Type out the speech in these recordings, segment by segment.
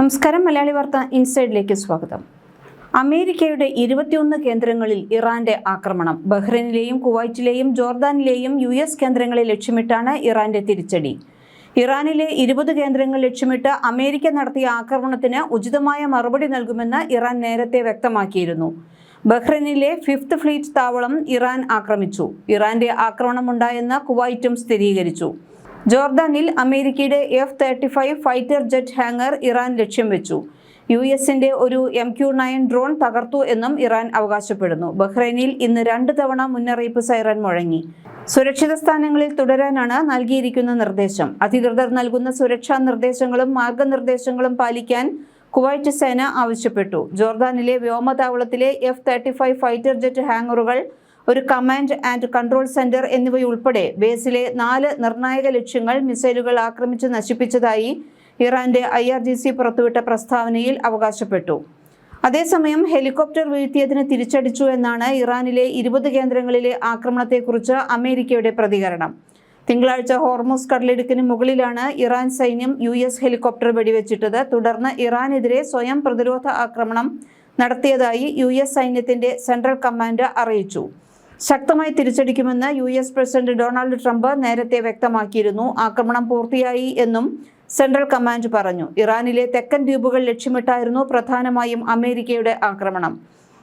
നമസ്കാരം. മലയാളി വാർത്ത ഇൻസൈഡിലേക്ക് സ്വാഗതം. അമേരിക്കയുടെ 21 കേന്ദ്രങ്ങളിൽ ഇറാന്റെ ആക്രമണം. ബഹ്റൈനിലെയും കുവൈറ്റിലെയും ജോർദാനിലെയും US കേന്ദ്രങ്ങളെ ലക്ഷ്യമിട്ടാണ് ഇറാന്റെ തിരിച്ചടി. ഇറാനിലെ 20 കേന്ദ്രങ്ങൾ ലക്ഷ്യമിട്ട് അമേരിക്ക നടത്തിയ ആക്രമണത്തിന് ഉചിതമായ മറുപടി നൽകുമെന്ന് ഇറാൻ നേരത്തെ വ്യക്തമാക്കിയിരുന്നു. ബഹ്റൈനിലെ 5th ഫ്ലീറ്റ് താവളം ഇറാൻ ആക്രമിച്ചു. ഇറാന്റെ ആക്രമണമുണ്ടായെന്ന് കുവൈറ്റും സ്ഥിരീകരിച്ചു. ജോർദാനിൽ അമേരിക്കയുടെ F-35 fighter jet hanger Iran ലക്ഷ്യം വെച്ചു. US-ന്റെ ഒരു MQ-9 ഡ്രോൺ തകർത്തു എന്നും ഇറാൻ അവകാശപ്പെടുന്നു. ബഹ്റൈനിൽ ഇന്ന് 2 തവണ മുന്നറിയിപ്പ് സൈറൻ മുഴങ്ങി. സുരക്ഷിത സ്ഥാനങ്ങളിൽ തുടരാനാണ് നൽകിയിരിക്കുന്ന നിർദ്ദേശം. അധികൃതർ നൽകുന്ന സുരക്ഷാ നിർദ്ദേശങ്ങളും മാർഗനിർദ്ദേശങ്ങളും പാലിക്കാൻ കുവൈറ്റ് സേന ആവശ്യപ്പെട്ടു. ജോർദാനിലെ വ്യോമതാവളത്തിലെ F-35 ഫൈറ്റർ ജെറ്റ് ഹാങ്ങറുകൾ, ഒരു കമാൻഡ് ആൻഡ് കൺട്രോൾ സെന്റർ എന്നിവയുൾപ്പെടെ ബേസിലെ 4 നിർണായക ലക്ഷ്യങ്ങൾ മിസൈലുകൾ ആക്രമിച്ച് നശിപ്പിച്ചതായി ഇറാന്റെ IRGC പുറത്തുവിട്ട പ്രസ്താവനയിൽ അവകാശപ്പെട്ടു. അതേസമയം ഹെലികോപ്റ്റർ വീഴ്ത്തിയതിന് തിരിച്ചടിച്ചു എന്നാണ് ഇറാനിലെ 20 കേന്ദ്രങ്ങളിലെ ആക്രമണത്തെക്കുറിച്ച് അമേരിക്കയുടെ പ്രതികരണം. തിങ്കളാഴ്ച ഹോർമൂസ് കടലിടുക്കിന് മുകളിലാണ് ഇറാൻ സൈന്യം US ഹെലികോപ്റ്റർ വെടിവെച്ചിട്ടത്. തുടർന്ന് ഇറാനെതിരെ സ്വയം പ്രതിരോധ ആക്രമണം നടത്തിയതായി US സൈന്യത്തിന്റെ സെൻട്രൽ കമാൻഡ് അറിയിച്ചു. ശക്തമായി തിരിച്ചടിക്കുമെന്ന് US പ്രസിഡന്റ് ഡൊണാൾഡ് ട്രംപ് നേരത്തെ വ്യക്തമാക്കിയിരുന്നു. ആക്രമണം പൂർത്തിയായി എന്നും സെൻട്രൽ കമാൻഡ് പറഞ്ഞു. ഇറാനിലെ തെക്കൻ ദ്വീപുകൾ ലക്ഷ്യമിട്ടായിരുന്നു പ്രധാനമായും അമേരിക്കയുടെ ആക്രമണം.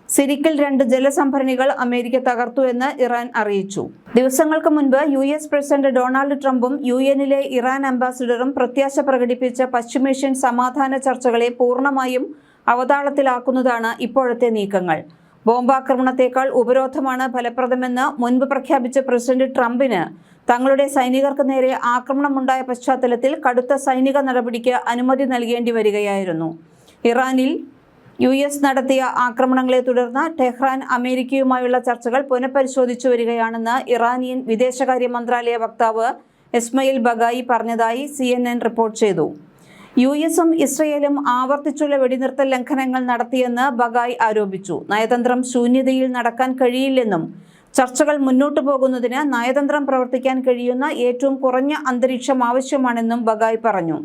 സിരിക്കിൽ 2 ജലസംഭരണികൾ അമേരിക്ക തകർത്തു എന്ന് ഇറാൻ അറിയിച്ചു. ദിവസങ്ങൾക്ക് മുൻപ് US പ്രസിഡന്റ് ഡൊണാൾഡ് ട്രംപും UN-ലെ ഇറാൻ അംബാസിഡറും പ്രത്യാശ പ്രകടിപ്പിച്ച പശ്ചിമേഷ്യൻ സമാധാന ചർച്ചകളെ പൂർണ്ണമായും അവതാളത്തിലാക്കുന്നതാണ് ഇപ്പോഴത്തെ നീക്കങ്ങൾ. ബോംബാക്രമണത്തേക്കാൾ ഉപരോധമാണ് ഫലപ്രദമെന്ന് മുൻപ് പ്രഖ്യാപിച്ച പ്രസിഡന്റ് ട്രംപിന് തങ്ങളുടെ സൈനികർക്ക് നേരെ ആക്രമണമുണ്ടായ പശ്ചാത്തലത്തിൽ കടുത്ത സൈനിക നടപടിക്ക് അനുമതി നൽകേണ്ടി വരികയായിരുന്നു. ഇറാനിൽ US നടത്തിയ ആക്രമണങ്ങളെ തുടർന്ന് ടെഹ്റാൻ അമേരിക്കയുമായുള്ള ചർച്ചകൾ പുനഃപരിശോധിച്ചു വരികയാണെന്ന് ഇറാനിയൻ വിദേശകാര്യ മന്ത്രാലയ വക്താവ് ഇസ്മയിൽ ബഗായി പറഞ്ഞതായി CNN റിപ്പോർട്ട് ചെയ്തു. US-ഉം ഇസ്രയേലും ആവർത്തിച്ചുള്ള വെടിനിർത്തൽ ലംഘനങ്ങൾ നടത്തിയെന്ന് ബഗായി ആരോപിച്ചു. നയതന്ത്രം ശൂന്യതയിൽ നടക്കാൻ കഴിയില്ലെന്നും ചർച്ചകൾ മുന്നോട്ടു പോകുന്നതിന് നയതന്ത്രം പ്രവർത്തിക്കാൻ കഴിയുന്ന ഏറ്റവും കുറഞ്ഞ അന്തരീക്ഷം ആവശ്യമാണെന്നും ബഗായി പറഞ്ഞു.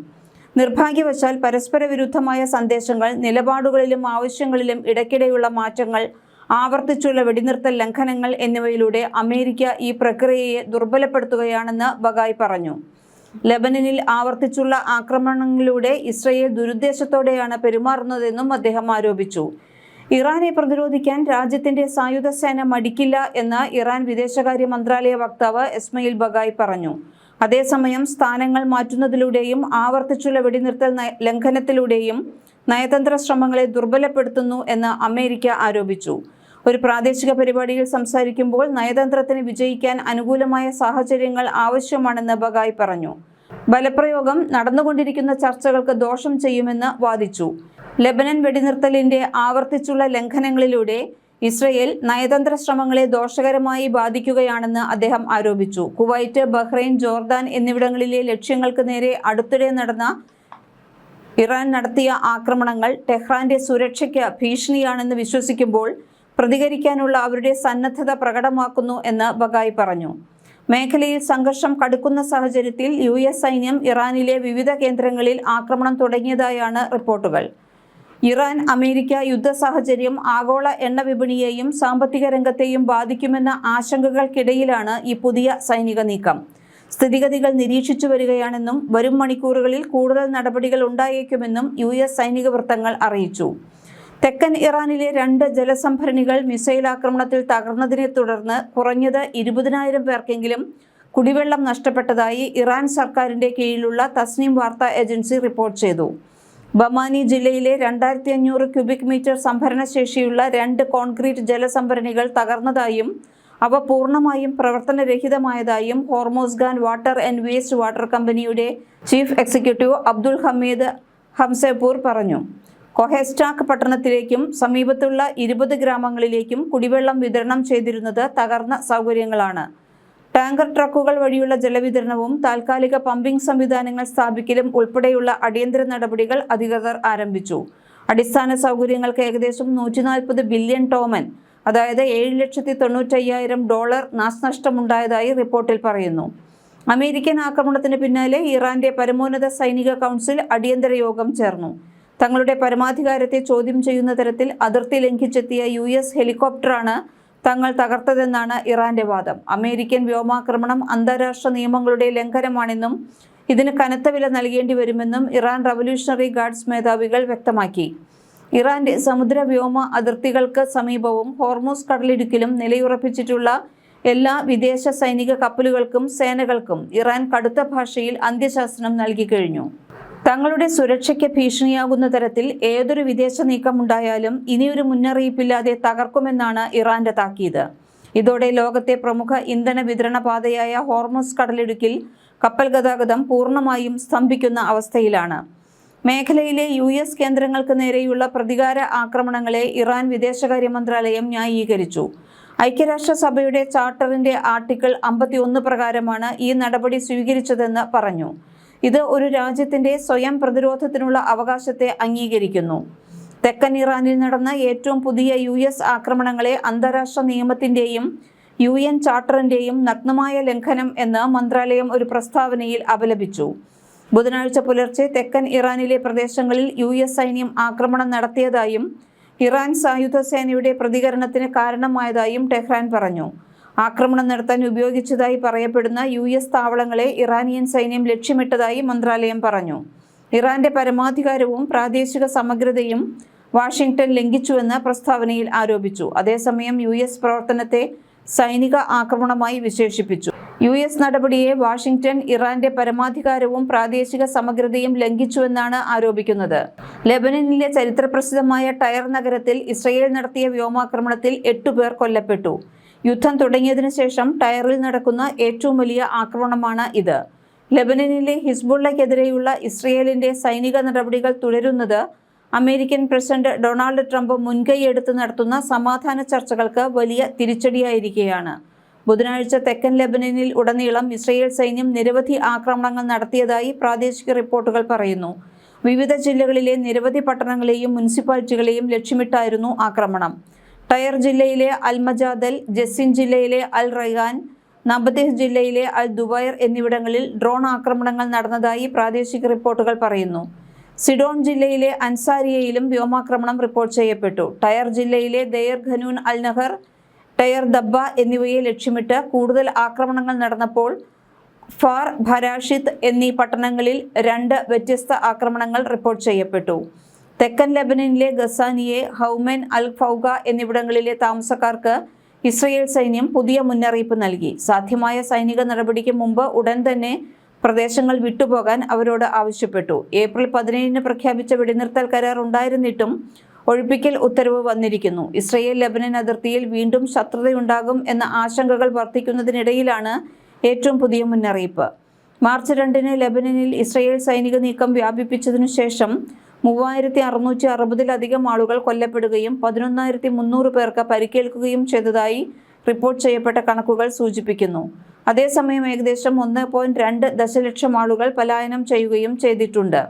നിർഭാഗ്യവശാൽ പരസ്പര വിരുദ്ധമായ സന്ദേശങ്ങൾ, നിലപാടുകളിലും ആവശ്യങ്ങളിലും ഇടയ്ക്കിടെയുള്ള മാറ്റങ്ങൾ, ആവർത്തിച്ചുള്ള വെടിനിർത്തൽ ലംഘനങ്ങൾ എന്നിവയിലൂടെ അമേരിക്ക ഈ പ്രക്രിയയെ ദുർബലപ്പെടുത്തുകയാണെന്ന് ബഗായി പറഞ്ഞു. ലെബനനിൽ ആവർത്തിച്ചുള്ള ആക്രമണങ്ങളിലൂടെ ഇസ്രയേൽ ദുരുദ്ദേശത്തോടെയാണ് പെരുമാറുന്നതെന്നും അദ്ദേഹം ആരോപിച്ചു. ഇറാനെ പ്രതിരോധിക്കാൻ രാജ്യത്തിന്റെ സായുധ സേന മടിക്കില്ല എന്ന് ഇറാൻ വിദേശകാര്യ മന്ത്രാലയ വക്താവ് ഇസ്മയിൽ ബഗായി പറഞ്ഞു. അതേസമയം സ്ഥാനങ്ങൾ മാറ്റുന്നതിലൂടെയും ആവർത്തിച്ചുള്ള വെടിനിർത്തൽ ലംഘനത്തിലൂടെയും നയതന്ത്ര ശ്രമങ്ങളെ ദുർബലപ്പെടുത്തുന്നു എന്ന് അമേരിക്ക ആരോപിച്ചു. ഒരു പ്രാദേശിക പരിപാടിയിൽ സംസാരിക്കുമ്പോൾ നയതന്ത്രത്തിന് വിജയിക്കാൻ അനുകൂലമായ സാഹചര്യങ്ങൾ ആവശ്യമാണെന്ന് ബഗായി പറഞ്ഞു. ബലപ്രയോഗം നടന്നുകൊണ്ടിരിക്കുന്ന ചർച്ചകൾക്ക് ദോഷം ചെയ്യുമെന്ന് വാദിച്ചു. ലെബനൻ വെടിനിർത്തലിന്റെ ആവർത്തിച്ചുള്ള ലംഘനങ്ങളിലൂടെ ഇസ്രയേൽ നയതന്ത്ര ശ്രമങ്ങളെ ദോഷകരമായി ബാധിക്കുകയാണെന്ന് അദ്ദേഹം ആരോപിച്ചു. കുവൈറ്റ്, ബഹ്റൈൻ, ജോർദാൻ എന്നിവിടങ്ങളിലെ ലക്ഷ്യങ്ങൾക്ക് നേരെ അടുത്തിടെ ഇറാൻ നടത്തിയ ആക്രമണങ്ങൾ ടെഹ്റാന്റെ സുരക്ഷയ്ക്ക് ഭീഷണിയാണെന്ന് വിശ്വസിക്കുമ്പോൾ പ്രതികരിക്കാനുള്ള അവരുടെ സന്നദ്ധത പ്രകടമാക്കുന്നു എന്ന് ബഗായി പറഞ്ഞു. മേഖലയിൽ സംഘർഷം കടുക്കുന്ന സാഹചര്യത്തിൽ US സൈന്യം ഇറാനിലെ വിവിധ കേന്ദ്രങ്ങളിൽ ആക്രമണം തുടങ്ങിയതായാണ് റിപ്പോർട്ടുകൾ. ഇറാൻ അമേരിക്ക യുദ്ധ സാഹചര്യം ആഗോള എണ്ണ വിപണിയെയും സാമ്പത്തിക രംഗത്തെയും ബാധിക്കുമെന്ന ആശങ്കകൾക്കിടയിലാണ് ഈ പുതിയ സൈനിക നീക്കം. സ്ഥിതിഗതികൾ നിരീക്ഷിച്ചു വരികയാണെന്നും വരും മണിക്കൂറുകളിൽ കൂടുതൽ നടപടികൾ ഉണ്ടായേക്കുമെന്നും US സൈനിക വൃത്തങ്ങൾ അറിയിച്ചു. തെക്കൻ ഇറാനിലെ 2 ജലസംഭരണികൾ മിസൈൽ ആക്രമണത്തിൽ തകർന്നതിനെ തുടർന്ന് കുറഞ്ഞത് 20,000 പേർക്കെങ്കിലും കുടിവെള്ളം നഷ്ടപ്പെട്ടതായി ഇറാൻ സർക്കാരിന്റെ കീഴിലുള്ള തസ്നീം വാർത്താ ഏജൻസി റിപ്പോർട്ട് ചെയ്തു. ബമാനി ജില്ലയിലെ 2500 ക്യൂബിക് മീറ്റർ സംഭരണ ശേഷിയുള്ള 2 കോൺക്രീറ്റ് ജലസംഭരണികൾ തകർന്നതായും അവ പൂർണ്ണമായും പ്രവർത്തനരഹിതമായതായും ഹോർമോസ്ഗാൻ വാട്ടർ ആൻഡ് വേസ്റ്റ് വാട്ടർ കമ്പനിയുടെ ചീഫ് എക്സിക്യൂട്ടീവ് അബ്ദുൽ ഹമീദ് ഹംസേപൂർ പറഞ്ഞു. കൊഹെസ്റ്റാക്ക് പട്ടണത്തിലേക്കും സമീപത്തുള്ള 20 ഗ്രാമങ്ങളിലേക്കും കുടിവെള്ളം വിതരണം ചെയ്തിരുന്നത് തകർന്ന സൗകര്യങ്ങളാണ്. ടാങ്കർ ട്രക്കുകൾ വഴിയുള്ള ജലവിതരണവും താൽക്കാലിക പമ്പിംഗ് സംവിധാനങ്ങൾ സ്ഥാപിക്കലും ഉൾപ്പെടെയുള്ള അടിയന്തര നടപടികൾ അധികൃതർ ആരംഭിച്ചു. അടിസ്ഥാന സൗകര്യങ്ങൾക്ക് ഏകദേശം 140 ബില്യൺ ടോമൻ, അതായത് $7,95,000 നാശനഷ്ടമുണ്ടായതായി റിപ്പോർട്ടിൽ പറയുന്നു. അമേരിക്കൻ ആക്രമണത്തിന് പിന്നാലെ ഇറാന്റെ പരമോന്നത സൈനിക കൗൺസിൽ അടിയന്തര യോഗം ചേർന്നു. തങ്ങളുടെ പരമാധികാരത്തെ ചോദ്യം ചെയ്യുന്ന തരത്തിൽ അതിർത്തി ലംഘിച്ചെത്തിയ US ഹെലികോപ്റ്ററാണ് തങ്ങൾ തകർത്തതെന്നാണ് ഇറാന്റെ വാദം. അമേരിക്കൻ വ്യോമാക്രമണം അന്താരാഷ്ട്ര നിയമങ്ങളുടെ ലംഘനമാണെന്നും ഇതിന് കനത്ത വില നൽകേണ്ടി വരുമെന്നും ഇറാൻ റവല്യൂഷണറി ഗാർഡ്സ് മേധാവികൾ വ്യക്തമാക്കി. ഇറാന്റെ സമുദ്ര വ്യോമ അതിർത്തികൾക്ക് സമീപവും ഹോർമൂസ് കടലിടുക്കിലും നിലയുറപ്പിച്ചിട്ടുള്ള എല്ലാ വിദേശ സൈനിക കപ്പലുകൾക്കും സേനകൾക്കും ഇറാൻ കടുത്ത ഭാഷയിൽ അന്ത്യശാസനം നൽകി കഴിഞ്ഞു. തങ്ങളുടെ സുരക്ഷയ്ക്ക് ഭീഷണിയാകുന്ന തരത്തിൽ ഏതൊരു വിദേശ നീക്കമുണ്ടായാലും ഇനിയൊരു മുന്നറിയിപ്പില്ലാതെ തകർക്കുമെന്നാണ് ഇറാന്റെ താക്കീത്. ഇതോടെ ലോകത്തെ പ്രമുഖ ഇന്ധന വിതരണ പാതയായ ഹോർമൂസ് കടലിടുക്കിൽ കപ്പൽ ഗതാഗതം പൂർണ്ണമായും സ്തംഭിക്കുന്ന അവസ്ഥയിലാണ്. മേഖലയിലെ US കേന്ദ്രങ്ങൾക്ക് നേരെയുള്ള പ്രതികാര ആക്രമണങ്ങളെ ഇറാൻ വിദേശകാര്യ മന്ത്രാലയം ന്യായീകരിച്ചു. ഐക്യരാഷ്ട്രസഭയുടെ ചാർട്ടറിന്റെ ആർട്ടിക്കിൾ 51 പ്രകാരമാണ് ഈ നടപടി സ്വീകരിച്ചതെന്ന് പറഞ്ഞു. ഇത് ഒരു രാജ്യത്തിന്റെ സ്വയം പ്രതിരോധത്തിനുള്ള അവകാശത്തെ അംഗീകരിക്കുന്നു. തെക്കൻ ഇറാനിൽ നടന്ന ഏറ്റവും പുതിയ US ആക്രമണങ്ങളെ അന്താരാഷ്ട്ര നിയമത്തിന്റെയും UN ചാർട്ടറിന്റെയും നഗ്നമായ ലംഘനം എന്ന് മന്ത്രാലയം ഒരു പ്രസ്താവനയിൽ അപലപിച്ചു. ബുധനാഴ്ച പുലർച്ചെ തെക്കൻ ഇറാനിലെ പ്രദേശങ്ങളിൽ US സൈന്യം ആക്രമണം നടത്തിയതായും ഇറാൻ സായുധ സേനയുടെ പ്രതികരണത്തിന് കാരണമായതായും ടെഹ്റാൻ പറഞ്ഞു. ആക്രമണം നടത്താൻ ഉപയോഗിച്ചതായി പറയപ്പെടുന്ന US താവളങ്ങളെ ഇറാനിയൻ സൈന്യം ലക്ഷ്യമിട്ടതായി മന്ത്രാലയം പറഞ്ഞു. ഇറാന്റെ പരമാധികാരവും പ്രാദേശിക സമഗ്രതയും വാഷിംഗ്ടൺ ലംഘിച്ചുവെന്ന് പ്രസ്താവനയിൽ ആരോപിച്ചു. അതേസമയം US പ്രവർത്തനത്തെ സൈനിക ആക്രമണമായി വിശേഷിപ്പിച്ചു. US നടപടിയെ വാഷിംഗ്ടൺ ഇറാന്റെ പരമാധികാരവും പ്രാദേശിക സമഗ്രതയും ലംഘിച്ചുവെന്നാണ് ആരോപിക്കുന്നത്. ലെബനനിലെ ചരിത്രപ്രസിദ്ധമായ ടയർ നഗരത്തിൽ ഇസ്രയേൽ നടത്തിയ വ്യോമാക്രമണത്തിൽ 8 പേർ കൊല്ലപ്പെട്ടു. യുദ്ധം തുടങ്ങിയതിനു ശേഷം ടയറിൽ നടക്കുന്ന ഏറ്റവും വലിയ ആക്രമണമാണ് ഇത്. ലെബനനിലെ ഹിസ്ബുള്ളയ്ക്കെതിരെയുള്ള ഇസ്രയേലിന്റെ സൈനിക നടപടികൾ തുടരുന്നത് അമേരിക്കൻ പ്രസിഡന്റ് ഡൊണാൾഡ് ട്രംപ് മുൻകൈയെടുത്ത് നടത്തുന്ന സമാധാന ചർച്ചകൾക്ക് വലിയ തിരിച്ചടിയായിരിക്കുകയാണ്. ബുധനാഴ്ച തെക്കൻ ലെബനനിൽ ഉടനീളം ഇസ്രയേൽ സൈന്യം നിരവധി ആക്രമണങ്ങൾ നടത്തിയതായി പ്രാദേശിക റിപ്പോർട്ടുകൾ പറയുന്നു. വിവിധ ജില്ലകളിലെ നിരവധി പട്ടണങ്ങളെയും മുനിസിപ്പാലിറ്റികളെയും ലക്ഷ്യമിട്ടായിരുന്നു ആക്രമണം. ടയർ ജില്ലയിലെ അൽ മജാദൽ, ജസിൻ ജില്ലയിലെ അൽ റൈഹാൻ, നബതീഹ് ജില്ലയിലെ അൽ ദുബൈർ എന്നിവിടങ്ങളിൽ ഡ്രോൺ ആക്രമണങ്ങൾ നടന്നതായി പ്രാദേശിക റിപ്പോർട്ടുകൾ പറയുന്നു. സിഡോൺ ജില്ലയിലെ അൻസാരിയയിലും വ്യോമാക്രമണം റിപ്പോർട്ട് ചെയ്യപ്പെട്ടു. ടയർ ജില്ലയിലെ ദെയർ ഖനൂൻ, അൽ നഹർ, ടയർ ദബ്ബ എന്നിവയെ ലക്ഷ്യമിട്ട് കൂടുതൽ ആക്രമണങ്ങൾ നടന്നപ്പോൾ ഫാർ, ഭരാഷിത്ത് എന്നീ പട്ടണങ്ങളിൽ 2 വ്യത്യസ്ത ആക്രമണങ്ങൾ റിപ്പോർട്ട് ചെയ്യപ്പെട്ടു. തെക്കൻ ലെബനനിലെ ഗസാനിയെ, ഹൗമൻ, അൽ ഫൗഗ എന്നിവിടങ്ങളിലെ താമസക്കാർക്ക് ഇസ്രയേൽ സൈന്യം പുതിയ മുന്നറിയിപ്പ് നൽകി. സാധ്യമായ സൈനിക നടപടിക്ക് മുമ്പ് ഉടൻ തന്നെ പ്രദേശങ്ങൾ വിട്ടുപോകാൻ അവരോട് ആവശ്യപ്പെട്ടു. ഏപ്രിൽ 17 പ്രഖ്യാപിച്ച വെടിനിർത്തൽ കരാർ ഉണ്ടായിരുന്നിട്ടും ഒഴിപ്പിക്കൽ ഉത്തരവ് വന്നിരിക്കുന്നു. ഇസ്രയേൽ ലെബനൻ അതിർത്തിയിൽ വീണ്ടും ശത്രുതയുണ്ടാകും എന്ന ആശങ്കകൾ വർദ്ധിക്കുന്നതിനിടയിലാണ് ഏറ്റവും പുതിയ മുന്നറിയിപ്പ്. മാർച്ച് 2-ന് ലെബനനിൽ ഇസ്രയേൽ സൈനിക നീക്കം വ്യാപിപ്പിച്ചതിനു ശേഷം 3660-ലധികം ആളുകൾ കൊല്ലപ്പെടുകയും 11,300 പേർക്ക് പരിക്കേൽക്കുകയും ചെയ്തതായി റിപ്പോർട്ട് ചെയ്യപ്പെട്ട കണക്കുകൾ സൂചിപ്പിക്കുന്നു. അതേസമയം ഏകദേശം 1.2 ദശലക്ഷം ആളുകൾ പലായനം ചെയ്യുകയും ചെയ്തിട്ടുണ്ട്.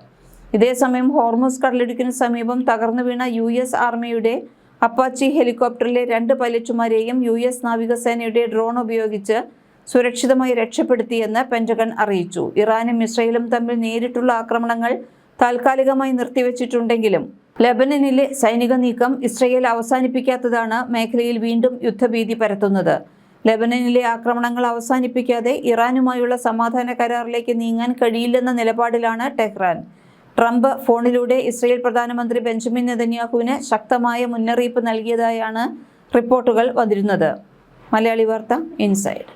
ഇതേസമയം ഹോർമൂസ് കടലിടുക്കിന് സമീപം തകർന്നു വീണ US ആർമിയുടെ അപ്പാച്ചി ഹെലികോപ്റ്ററിലെ 2 പൈലറ്റുമാരെയും US നാവികസേനയുടെ ഡ്രോൺ ഉപയോഗിച്ച് സുരക്ഷിതമായി രക്ഷപ്പെടുത്തിയെന്ന് പെന്റഗൺ അറിയിച്ചു. ഇറാനും ഇസ്രയേലും തമ്മിൽ നേരിട്ടുള്ള ആക്രമണങ്ങൾ താൽക്കാലികമായി നിർത്തിവെച്ചിട്ടുണ്ടെങ്കിലും ലെബനനിലെ സൈനിക നീക്കം ഇസ്രയേൽ അവസാനിപ്പിക്കാത്തതാണ് മേഖലയിൽ വീണ്ടും യുദ്ധഭീതി പരത്തുന്നത്. ലെബനനിലെ ആക്രമണങ്ങൾ അവസാനിപ്പിക്കാതെ ഇറാനുമായുള്ള സമാധാന കരാറിലേക്ക് നീങ്ങാൻ കഴിയില്ലെന്ന നിലപാടിലാണ് ടെഹ്റാൻ. ട്രംപ് ഫോണിലൂടെ ഇസ്രയേൽ പ്രധാനമന്ത്രി ബെഞ്ചമിൻ നെതന്യാഹുവിന് ശക്തമായ മുന്നറിയിപ്പ് നൽകിയതായാണ് റിപ്പോർട്ടുകൾ വന്നിരുന്നത്. മലയാളി വാർത്ത ഇൻസൈഡ്.